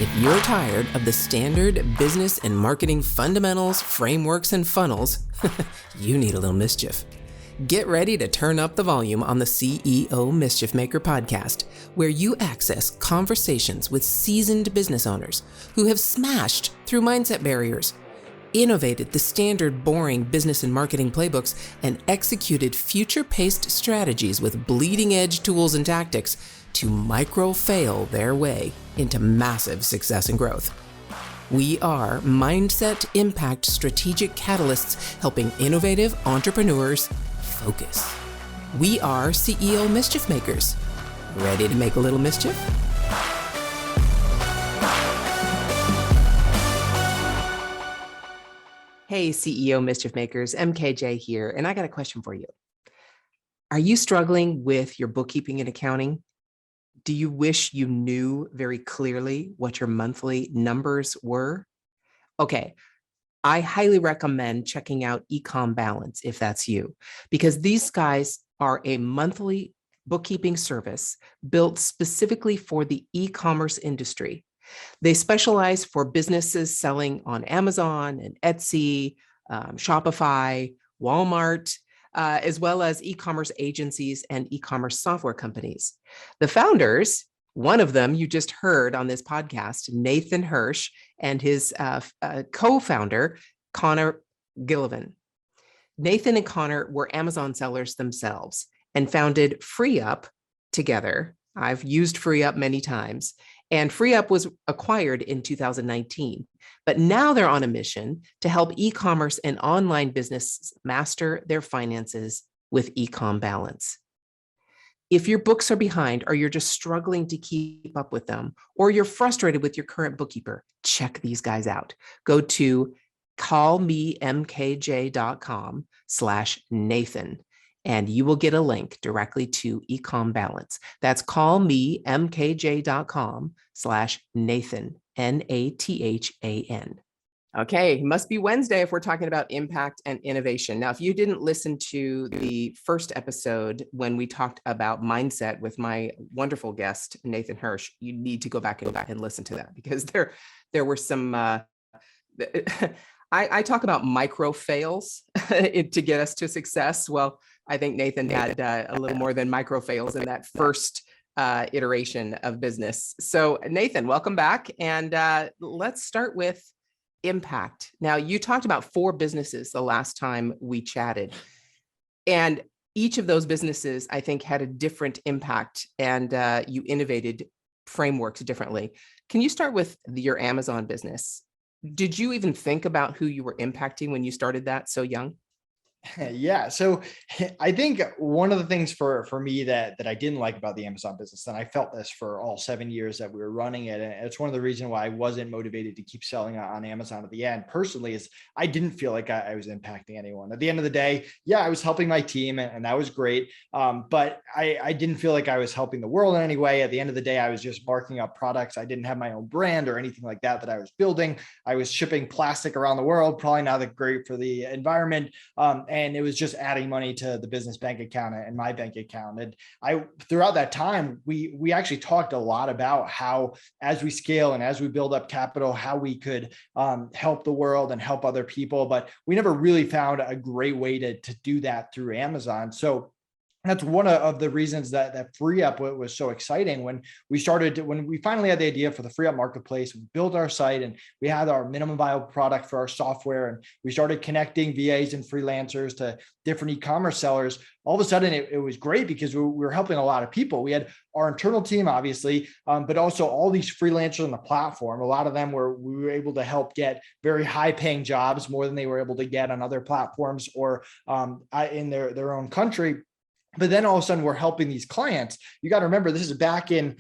If you're tired of the standard business and marketing fundamentals, frameworks, and funnels, you need a little mischief. Get ready to turn up the volume on the CEO Mischief Maker podcast, where you access conversations with seasoned business owners who have smashed through mindset barriers, innovated the standard boring business and marketing playbooks, and executed future-paced strategies with bleeding-edge tools and tactics to micro-fail their way into massive success and growth. We are Mindset Impact Strategic Catalysts helping innovative entrepreneurs focus. We are CEO Mischief Makers. Ready to make a little mischief? Hey, CEO Mischief Makers, MKJ here, and I got a question for you. Are you struggling with your bookkeeping and accounting? Do you wish you knew very clearly what your monthly numbers were? Okay, I highly recommend checking out Ecom Balance if that's you, because these guys are a monthly bookkeeping service built specifically for the e-commerce industry. They specialize for businesses selling on Amazon and Etsy, Shopify, Walmart, as well as e-commerce agencies and e-commerce software companies. The founders, one of them you just heard on this podcast, Nathan Hirsch, and his co-founder, Connor Gillivan. Nathan and Connor were Amazon sellers themselves and founded FreeUp together. I've used FreeUp many times, and FreeUp was acquired in 2019. But now they're on a mission to help e-commerce and online business master their finances with Ecom Balance. If your books are behind, or you're just struggling to keep up with them, or you're frustrated with your current bookkeeper, check these guys out. Go to callmemkj.com/Nathan, and you will get a link directly to Ecom Balance. That's callmemkj.com/Nathan, Nathan. Okay, must be Wednesday if we're talking about impact and innovation. Now, if you didn't listen to the first episode when we talked about mindset with my wonderful guest, Nathan Hirsch, you need to go back and listen to that, because there were some, I talk about micro fails to get us to success. Well, I think Nathan had a little more than micro fails in that first iteration of business. So Nathan, welcome back. And let's start with impact. Now, you talked about 4 businesses the last time we chatted, and each of those businesses, I think, had a different impact, and you innovated frameworks differently. Can you start with your Amazon business? Did you even think about who you were impacting when you started that so young? Yeah. So I think one of the things for me that I didn't like about the Amazon business, and I felt this for all 7 years that we were running it, and it's one of the reasons why I wasn't motivated to keep selling on Amazon at the end personally, is I didn't feel like I was impacting anyone. At the end of the day, yeah, I was helping my team, and that was great. But I didn't feel like I was helping the world in any way. At the end of the day, I was just marking up products. I didn't have my own brand or anything like that I was building. I was shipping plastic around the world, probably not that great for the environment. And it was just adding money to the business bank account and my bank account. And throughout that time, we actually talked a lot about how, as we scale and as we build up capital, how we could help the world and help other people. But we never really found a great way to do that through Amazon. So that's one of the reasons that FreeUp was so exciting. When we finally had the idea for the FreeUp marketplace, we built our site and we had our minimum viable product for our software, and we started connecting VAs and freelancers to different e-commerce sellers. All of a sudden, it was great because we were helping a lot of people. We had our internal team, obviously, but also all these freelancers on the platform. A lot of them we were able to help get very high paying jobs, more than they were able to get on other platforms or in their own country. But then all of a sudden we're helping these clients. You got to remember, this is back in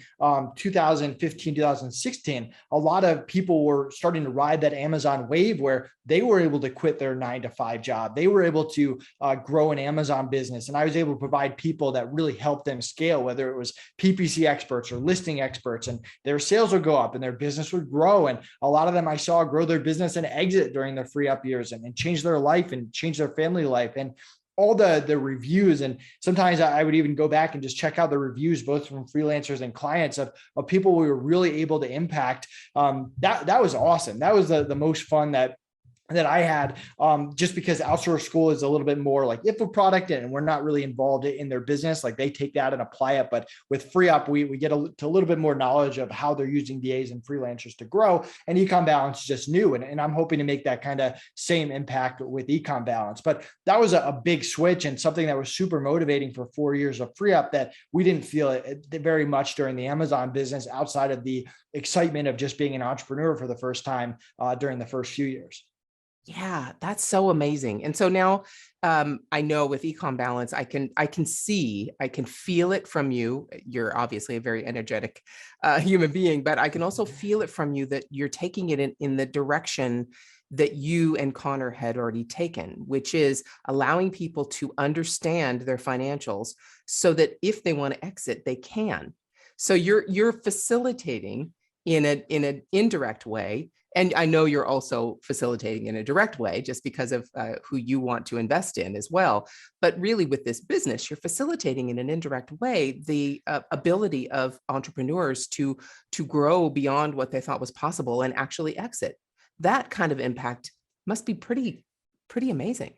2015, 2016. A lot of people were starting to ride that Amazon wave where they were able to quit their 9-to-5 job. They were able to grow an Amazon business. And I was able to provide people that really helped them scale, whether it was PPC experts or listing experts, and their sales would go up and their business would grow. And a lot of them I saw grow their business and exit during their FreeUp years and change their life and change their family life. And all the reviews, and sometimes I would even go back and just check out the reviews, both from freelancers and clients of people we were really able to impact. That was awesome. That was the most fun that I had, just because outsource school is a little bit more like if a product and we're not really involved in their business, like they take that and apply it. But with FreeUp, we get to a little bit more knowledge of how they're using VAs and freelancers to grow, and Ecom Balance is just new. And I'm hoping to make that kind of same impact with Ecom Balance. But that was a big switch and something that was super motivating for 4 years of FreeUp that we didn't feel it very much during the Amazon business, outside of the excitement of just being an entrepreneur for the first time during the first few years. Yeah, that's so amazing. And so now I know with Ecom Balance, I can feel it from you. You're obviously a very energetic human being, but I can also feel it from you that you're taking it in the direction that you and Connor had already taken, which is allowing people to understand their financials so that if they want to exit, they can. So you're facilitating in an indirect way. And I know you're also facilitating in a direct way just because of who you want to invest in as well. But really with this business, you're facilitating in an indirect way the ability of entrepreneurs to grow beyond what they thought was possible and actually exit. That kind of impact must be pretty amazing.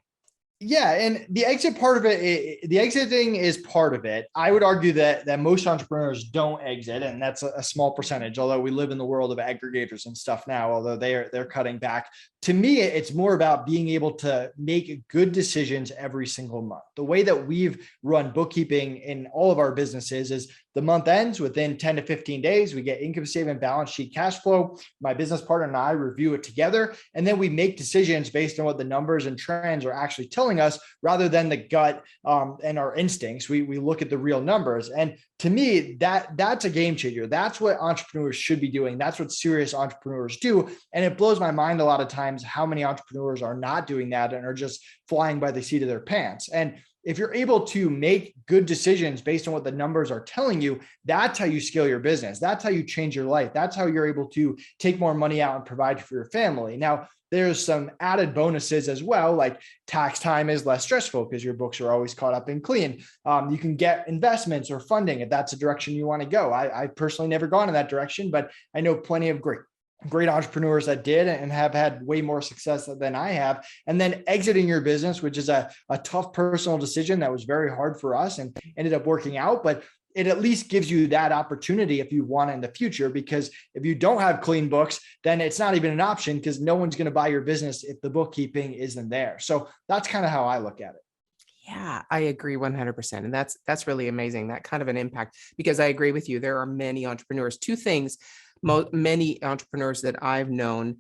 Yeah, and the exit part of it, the exiting is part of it. I would argue that most entrepreneurs don't exit, and that's a small percentage. Although we live in the world of aggregators and stuff now, although they're cutting back. To me, it's more about being able to make good decisions every single month. The way that we've run bookkeeping in all of our businesses is the month ends within 10 to 15 days. We get income statement, balance sheet, cash flow. My business partner and I review it together, and then we make decisions based on what the numbers and trends are actually telling us, rather than the gut and our instincts. We look at the real numbers. And to me, that's a game changer. That's what entrepreneurs should be doing. That's what serious entrepreneurs do. And it blows my mind a lot of times how many entrepreneurs are not doing that and are just flying by the seat of their pants. And if you're able to make good decisions based on what the numbers are telling you, that's how you scale your business. That's how you change your life. That's how you're able to take more money out and provide for your family. Now, there's some added bonuses as well, like tax time is less stressful because your books are always caught up and clean. You can get investments or funding if that's a direction you want to go. I personally never gone in that direction, but I know plenty of great entrepreneurs that did and have had way more success than I have. And then exiting your business, which is a tough personal decision that was very hard for us and ended up working out, but it at least gives you that opportunity if you want in the future, because if you don't have clean books, then it's not even an option because no one's going to buy your business if the bookkeeping isn't there. So that's kind of how I look at it. Yeah, I agree 100%. And that's really amazing, that kind of an impact, because I agree with you. There are many entrepreneurs, two things, many entrepreneurs that I've known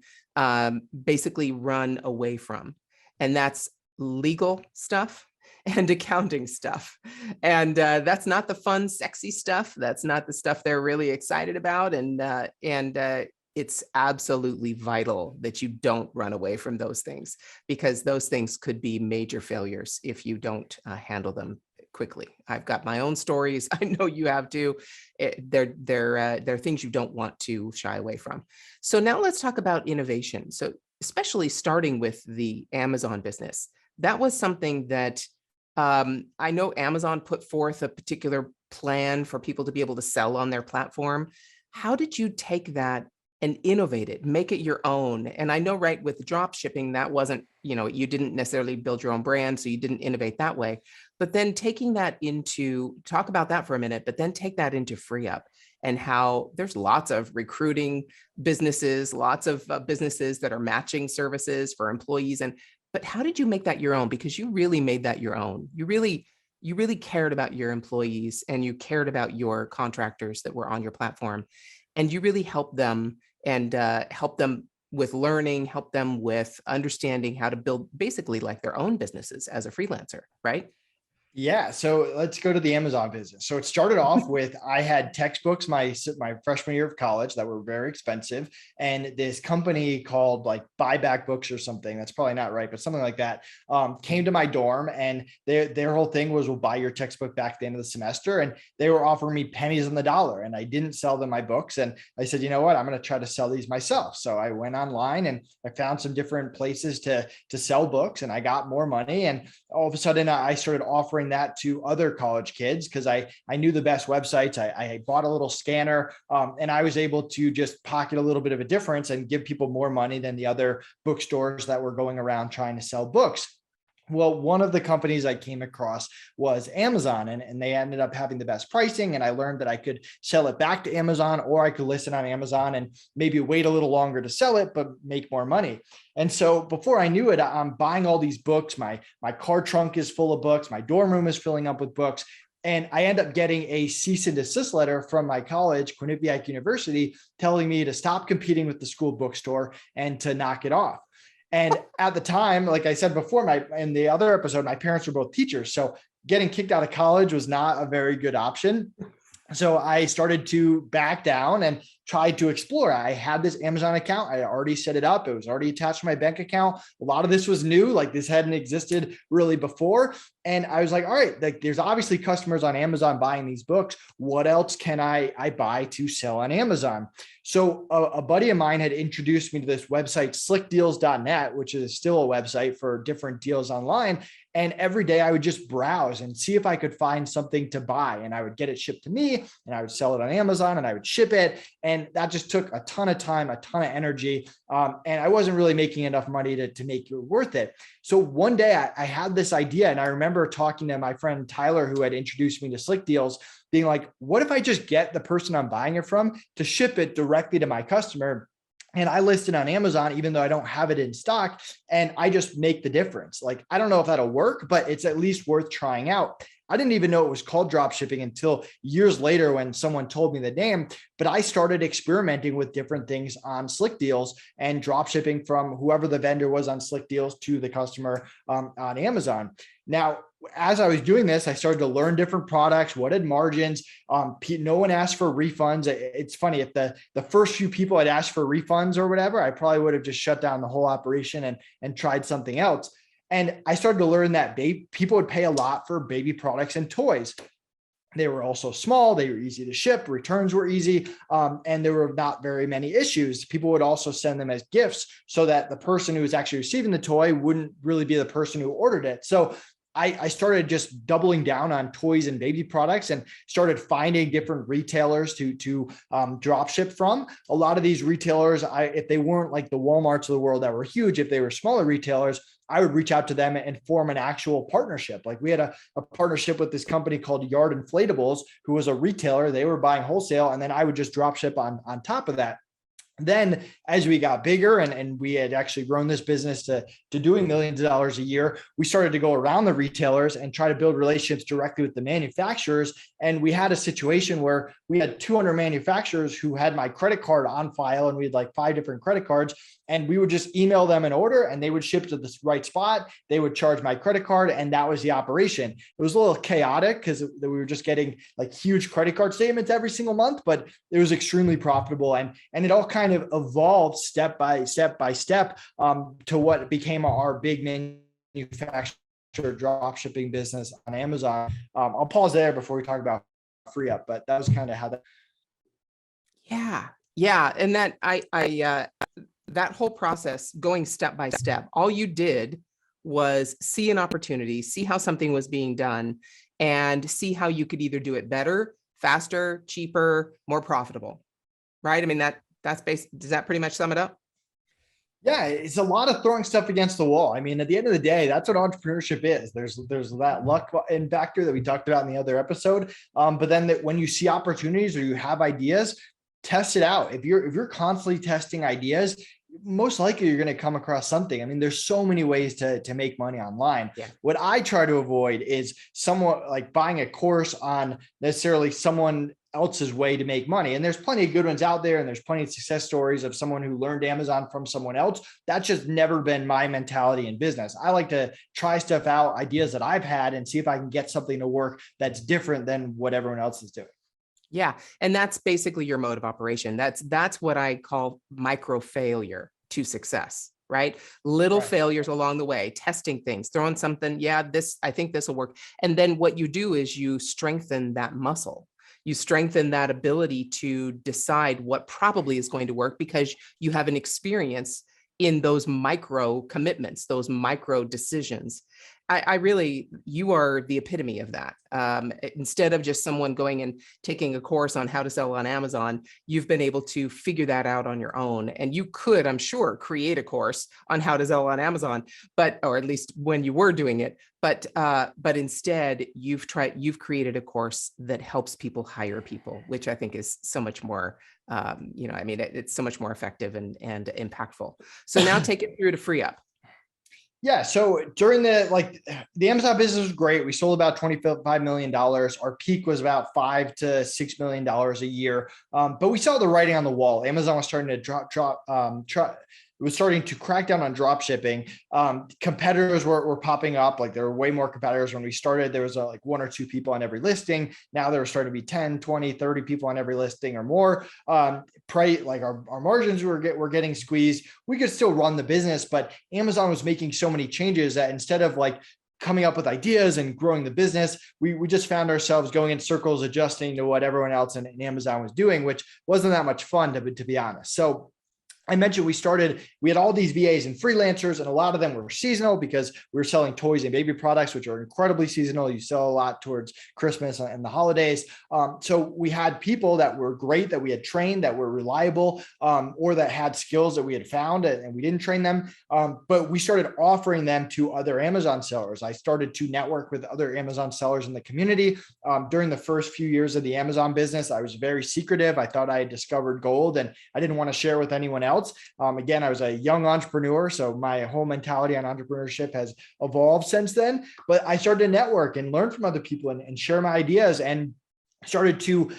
basically run away from, and that's legal stuff and accounting stuff. And that's not the fun, sexy stuff. That's not the stuff they're really excited about. And it's absolutely vital that you don't run away from those things, because those things could be major failures if you don't handle them quickly. I've got my own stories. I know you have too. They're things you don't want to shy away from. So now let's talk about innovation. So especially starting with the Amazon business, that was something that I know Amazon put forth a particular plan for people to be able to sell on their platform. How did you take that and innovate it, make it your own? And I know, right, with drop shipping, that wasn't, you didn't necessarily build your own brand, so you didn't innovate that way. But then taking that into, talk about that for a minute, but then take that into FreeUp and how there's lots of recruiting businesses, lots of businesses that are matching services for employees. But how did you make that your own? Because you really made that your own. You really cared about your employees, and you cared about your contractors that were on your platform, and you really helped them and help them with learning, help them with understanding how to build basically like their own businesses as a freelancer, right? Yeah, so let's go to the Amazon business. So it started off with I had textbooks my freshman year of college that were very expensive, and this company called like Buyback Books or something. That's probably not right, but something like that came to my dorm, and their whole thing was we'll buy your textbook back at the end of the semester, and they were offering me pennies on the dollar, and I didn't sell them my books, and I said, you know what, I'm going to try to sell these myself. So I went online and I found some different places to sell books, and I got more money, and all of a sudden I started offering that to other college kids because I knew the best websites. I bought a little scanner, and I was able to just pocket a little bit of a difference and give people more money than the other bookstores that were going around trying to sell books. Well, one of the companies I came across was Amazon, and they ended up having the best pricing. And I learned that I could sell it back to Amazon, or I could list it on Amazon and maybe wait a little longer to sell it, but make more money. And so before I knew it, I'm buying all these books. My car trunk is full of books. My dorm room is filling up with books. And I end up getting a cease and desist letter from my college, Quinnipiac University, telling me to stop competing with the school bookstore and to knock it off. And at the time, like I said before, in the other episode, my parents were both teachers. So getting kicked out of college was not a very good option. So I started to back down and tried to explore. I had this Amazon account. I already set it up. It was already attached to my bank account. A lot of this was new, like this hadn't existed really before. And I was like, all right, like there's obviously customers on Amazon buying these books. What else can I buy to sell on Amazon? So a buddy of mine had introduced me to this website, slickdeals.net, which is still a website for different deals online. And every day I would just browse and see if I could find something to buy, and I would get it shipped to me, and I would sell it on Amazon, and I would ship it. And that just took a ton of time, a ton of energy. And I wasn't really making enough money to make it worth it. So one day I had this idea, and I remember talking to my friend Tyler, who had introduced me to Slick Deals, being like, what if I just get the person I'm buying it from to ship it directly to my customer? And I list it on Amazon, even though I don't have it in stock, and I just make the difference. Like, I don't know if that'll work, but it's at least worth trying out. I didn't even know it was called drop shipping until years later when someone told me the name, but I started experimenting with different things on Slick Deals and drop shipping from whoever the vendor was on Slick Deals to the customer on Amazon. Now, as I was doing this, I started to learn different products, what had margins. No one asked for refunds. It's funny, if the first few people had asked for refunds or whatever, I probably would have just shut down the whole operation and tried something else. And I started to learn that people would pay a lot for baby products and toys. They were also small. They were easy to ship. Returns were easy. And there were not very many issues. People would also send them as gifts so that the person who was actually receiving the toy wouldn't really be the person who ordered it. So I started just doubling down on toys and baby products and started finding different retailers to drop ship from. A lot of these retailers, if they weren't like the Walmarts of the world that were huge, if they were smaller retailers, I would reach out to them and form an actual partnership. Like we had a partnership with this company called Yard Inflatables, who was a retailer. They were buying wholesale, and then I would just drop ship on top of that. Then as we got bigger and we had actually grown this business to doing millions of dollars a year, we started to go around the retailers and try to build relationships directly with the manufacturers. And we had a situation where we had 200 manufacturers who had my credit card on file, and we had like 5 different credit cards. And we would just email them an order, and they would ship to the right spot. They would charge my credit card, and that was the operation. It was a little chaotic because we were just getting like huge credit card statements every single month, but it was extremely profitable. And it all kind of evolved step by step to what became our big manufacturer drop shipping business on Amazon. I'll pause there before we talk about free up, but that was kind of how that. Yeah. And that that whole process, going step by step, all you did was see an opportunity, see how something was being done, and see how you could either do it better, faster, cheaper, more profitable, right? I mean, that's basic. Does that pretty much sum it up? Yeah, it's a lot of throwing stuff against the wall. I mean, at the end of the day, that's what entrepreneurship is. There's that luck and factor that we talked about in the other episode. But then when you see opportunities or you have ideas, test it out. If you're constantly testing ideas, most likely you're going to come across something. I mean, there's so many ways to make money online. Yeah. What I try to avoid is someone like buying a course on necessarily someone else's way to make money. And there's plenty of good ones out there, and there's plenty of success stories of someone who learned Amazon from someone else. That's just never been my mentality in business. I like to try stuff out, ideas that I've had, and see if I can get something to work that's different than what everyone else is doing. Yeah. And that's basically your mode of operation. That's what I call micro failure to success, right? Little failures along the way, testing things, throwing something. Yeah, I think this will work. And then what you do is you strengthen that muscle. You strengthen that ability to decide what probably is going to work because you have an experience in those micro commitments, those micro decisions. You are the epitome of that. Instead of just someone going and taking a course on how to sell on Amazon, you've been able to figure that out on your own. And you could, I'm sure, create a course on how to sell on Amazon, or at least when you were doing it. But instead, you've created a course that helps people hire people, which I think is so much more, it's so much more effective and impactful. So now take it through to Free Up. Yeah. So during the Amazon business was great. We sold about $25 million. Our peak was about $5 to $6 million a year. But we saw the writing on the wall. Amazon was starting to it was starting to crack down on drop shipping. Competitors were popping up. Like there were way more competitors when we started. There was like 1 or 2 people on every listing. Now there were starting to be 10, 20, 30 people on every listing or more. Like our margins were getting squeezed. We could still run the business, but Amazon was making so many changes that instead of like coming up with ideas and growing the business, we just found ourselves going in circles, adjusting to what everyone else in Amazon was doing, which wasn't that much fun to be honest. So I mentioned we had all these VAs and freelancers, and a lot of them were seasonal because we were selling toys and baby products, which are incredibly seasonal. You sell a lot towards Christmas and the holidays. So we had people that were great, that we had trained, that were reliable, or that had skills that we had found and we didn't train them. But we started offering them to other Amazon sellers. I started to network with other Amazon sellers in the community. During the first few years of the Amazon business, I was very secretive. I thought I had discovered gold and I didn't want to share with anyone else. Again, I was a young entrepreneur, so my whole mentality on entrepreneurship has evolved since then. But I started to network and learn from other people and share my ideas, and started to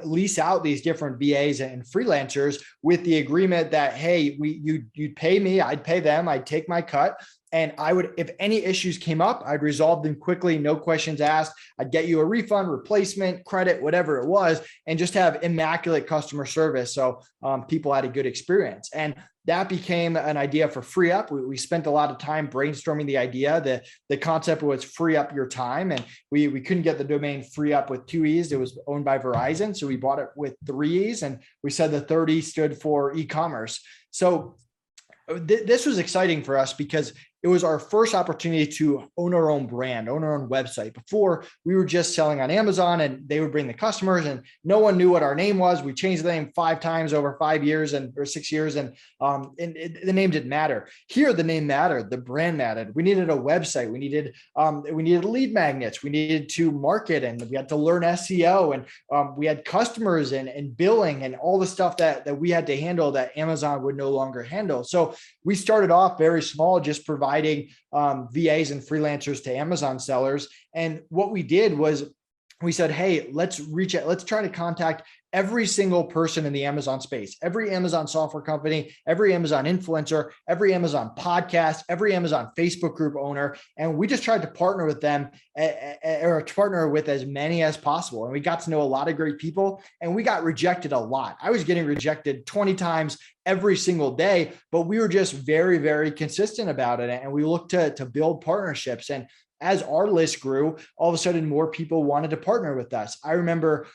lease out these different VAs and freelancers with the agreement that, hey, you'd pay me, I'd pay them, I'd take my cut. And I would, if any issues came up, I'd resolve them quickly, no questions asked. I'd get you a refund, replacement, credit, whatever it was, and just have immaculate customer service. So people had a good experience. And that became an idea for Free Up. We spent a lot of time brainstorming the idea. The concept was free up your time. And we couldn't get the domain Free Up with 2 E's. It was owned by Verizon. So we bought it with 3 E's. And we said the third E stood for e-commerce. So this was exciting for us because it was our first opportunity to own our own brand, own our own website. Before, we were just selling on Amazon and they would bring the customers and no one knew what our name was. We changed the name 5 times over 5 years or 6 years, and the name didn't matter. Here, the name mattered, the brand mattered. We needed a website. We needed lead magnets. We needed to market, and we had to learn SEO, and we had customers and billing and all the stuff that we had to handle that Amazon would no longer handle. So we started off very small, just providing VAs and freelancers to Amazon sellers. And what we did was we said, hey, let's try to contact every single person in the Amazon space, every Amazon software company, every Amazon influencer, every Amazon podcast, every Amazon Facebook group owner. And we just tried to partner with them or to partner with as many as possible. And we got to know a lot of great people, and we got rejected a lot. I was getting rejected 20 times every single day, but we were just very, very consistent about it. And we looked to build partnerships. And as our list grew, all of a sudden more people wanted to partner with us. I remember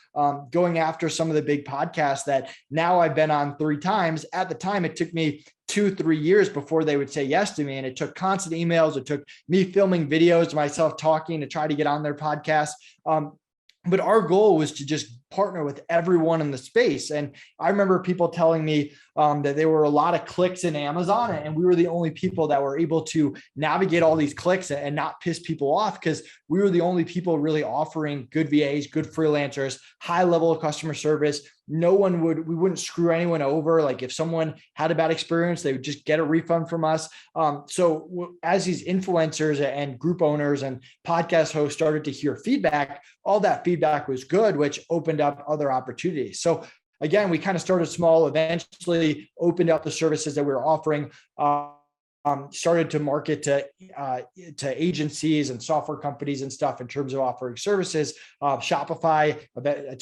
going after some of the big podcasts that now I've been on 3 times. At the time, it took me 2-3 years before they would say yes to me. And it took constant emails. It took me filming videos, myself talking to try to get on their podcast. But our goal was to just partner with everyone in the space. And I remember people telling me that there were a lot of clicks in Amazon, and we were the only people that were able to navigate all these clicks and not piss people off, because we were the only people really offering good VAs, good freelancers, high level of customer service, we wouldn't screw anyone over. Like if someone had a bad experience, they would just get a refund from us. So as these influencers and group owners and podcast hosts started to hear feedback, all that feedback was good, which opened up other opportunities. So again, we kind of started small, eventually opened up the services that we were offering, started to market to agencies and software companies and stuff in terms of offering services. Shopify,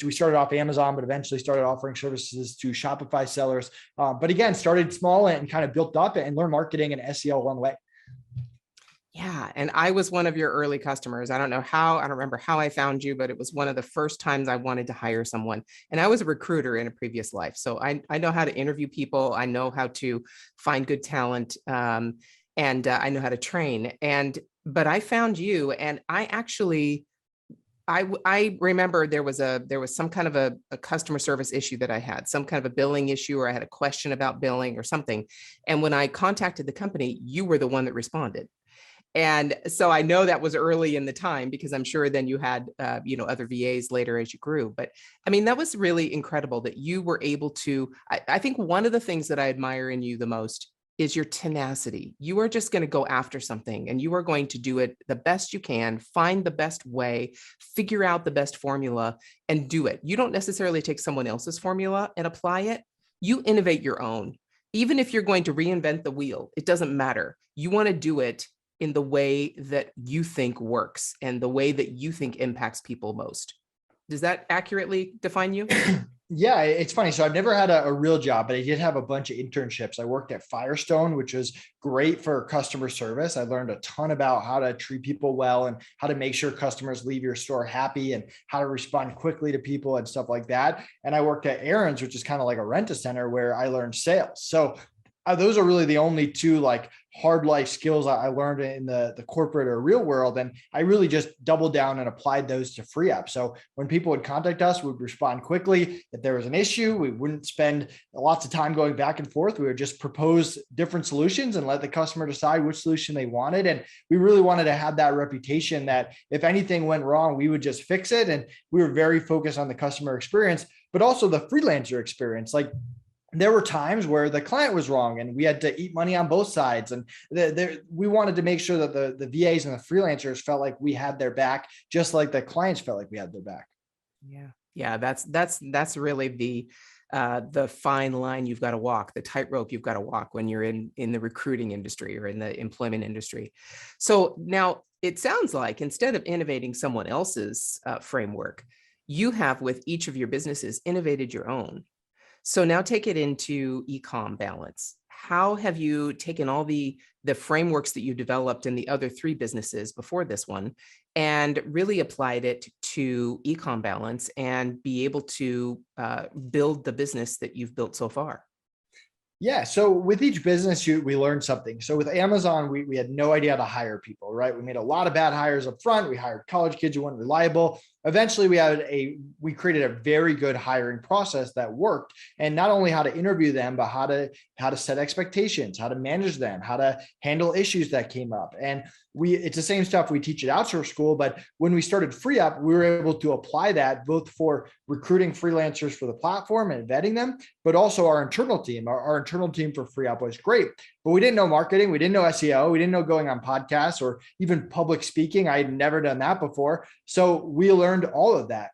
we started off Amazon, but eventually started offering services to Shopify sellers. But again, started small and kind of built up and learned marketing and SEO along the way. Yeah. And I was one of your early customers. I don't remember how I found you, but it was one of the first times I wanted to hire someone. And I was a recruiter in a previous life. So I know how to interview people. I know how to find good talent. And I know how to train. But I found you, and I remember there was some kind of a customer service issue that I had, some kind of a billing issue, or I had a question about billing or something. And when I contacted the company, you were the one that responded. And so I know that was early in the time, because I'm sure then you had, other VAs later as you grew. But I mean, that was really incredible that you were able to, I think one of the things that I admire in you the most is your tenacity. You are just going to go after something, and you are going to do it the best you can, find the best way, figure out the best formula and do it. You don't necessarily take someone else's formula and apply it. You innovate your own. Even if you're going to reinvent the wheel, it doesn't matter. You want to do it in the way that you think works and the way that you think impacts people most. Does that accurately define you? Yeah, it's funny. So I've never had a real job, but I did have a bunch of internships. I worked at Firestone, which was great for customer service. I learned a ton about how to treat people well and how to make sure customers leave your store happy and how to respond quickly to people and stuff like that. And I worked at Aaron's, which is kind of like a rent-a-center, where I learned sales. So those are really the only two like hard life skills I learned in the corporate or real world. And I really just doubled down and applied those to FreeUp. So when people would contact us, we'd respond quickly. If there was an issue, we wouldn't spend lots of time going back and forth. We would just propose different solutions and let the customer decide which solution they wanted. And we really wanted to have that reputation that if anything went wrong, we would just fix it. And we were very focused on the customer experience, but also the freelancer experience. Like, there were times where the client was wrong and we had to eat money on both sides. And we wanted to make sure that the VAs and the freelancers felt like we had their back, just like the clients felt like we had their back. Yeah. Yeah. That's really the fine line you've got to walk, the tightrope you've got to walk when you're in the recruiting industry or in the employment industry. So now it sounds like instead of innovating someone else's framework, you have with each of your businesses innovated your own. So now take it into e-com balance. How have you taken all the frameworks that you developed in the other three businesses before this one and really applied it to e-com balance and be able to build the business that you've built so far? Yeah. So with each business, we learned something. So with Amazon, we had no idea how to hire people, right? We made a lot of bad hires up front. We hired college kids who weren't reliable. Eventually we created a very good hiring process that worked. And not only how to interview them, but how to set expectations, how to manage them, how to handle issues that came up. And it's the same stuff we teach at Outsource School. But when we started FreeUp, we were able to apply that both for recruiting freelancers for the platform and vetting them, but also our internal team. Our internal team for FreeUp was great, but we didn't know marketing. We didn't know SEO. We didn't know going on podcasts or even public speaking. I had never done that before. So we learned all of that.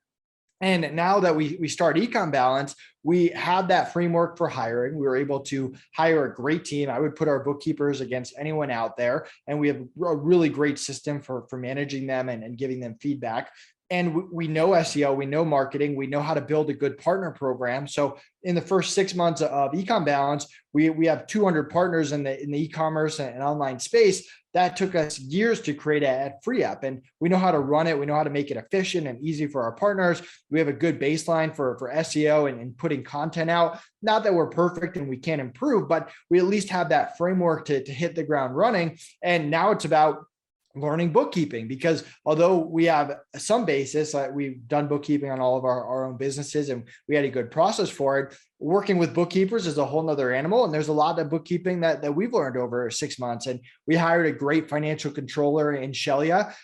And now that we start Econ Balance, we have that framework for hiring. We were able to hire a great team. I would put our bookkeepers against anyone out there. And we have a really great system for managing them and giving them feedback. And we know SEO, we know marketing, we know how to build a good partner program. So in the first 6 months of Econ Balance, we have 200 partners in the e-commerce and online space. That took us years to create at FreeUp. And we know how to run it. We know how to make it efficient and easy for our partners. We have a good baseline for SEO and putting content out. Not that we're perfect and we can't improve, but we at least have that framework to hit the ground running. And now it's about learning bookkeeping, because although we have some basis, we've done bookkeeping on all of our own businesses and we had a good process for it. working with bookkeepers is a whole nother animal. And there's a lot of bookkeeping that we've learned over 6 months. And we hired a great financial controller in Shelia,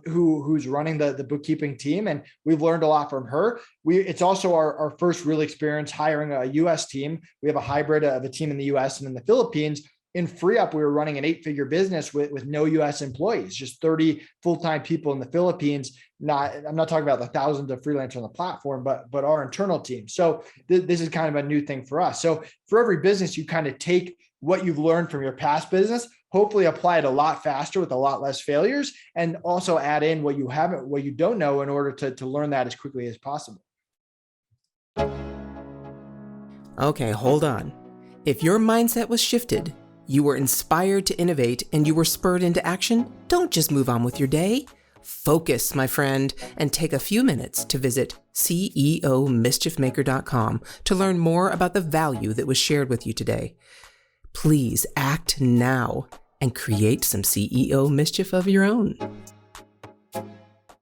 who's running the bookkeeping team. And we've learned a lot from her. It's also our first real experience hiring a US team. We have a hybrid of a team in the US and in the Philippines. In FreeUp, we were running an 8-figure business with no US employees, just 30 full-time people in the Philippines. I'm not talking about the thousands of freelancers on the platform, but our internal team. So this is kind of a new thing for us. So for every business, you kind of take what you've learned from your past business, hopefully apply it a lot faster with a lot less failures, and also add in what you don't know in order to learn that as quickly as possible. Okay, hold on. If your mindset was shifted, you were inspired to innovate, and you were spurred into action, don't just move on with your day. Focus, my friend, and take a few minutes to visit CEOmischiefmaker.com to learn more about the value that was shared with you today. Please act now and create some CEO mischief of your own.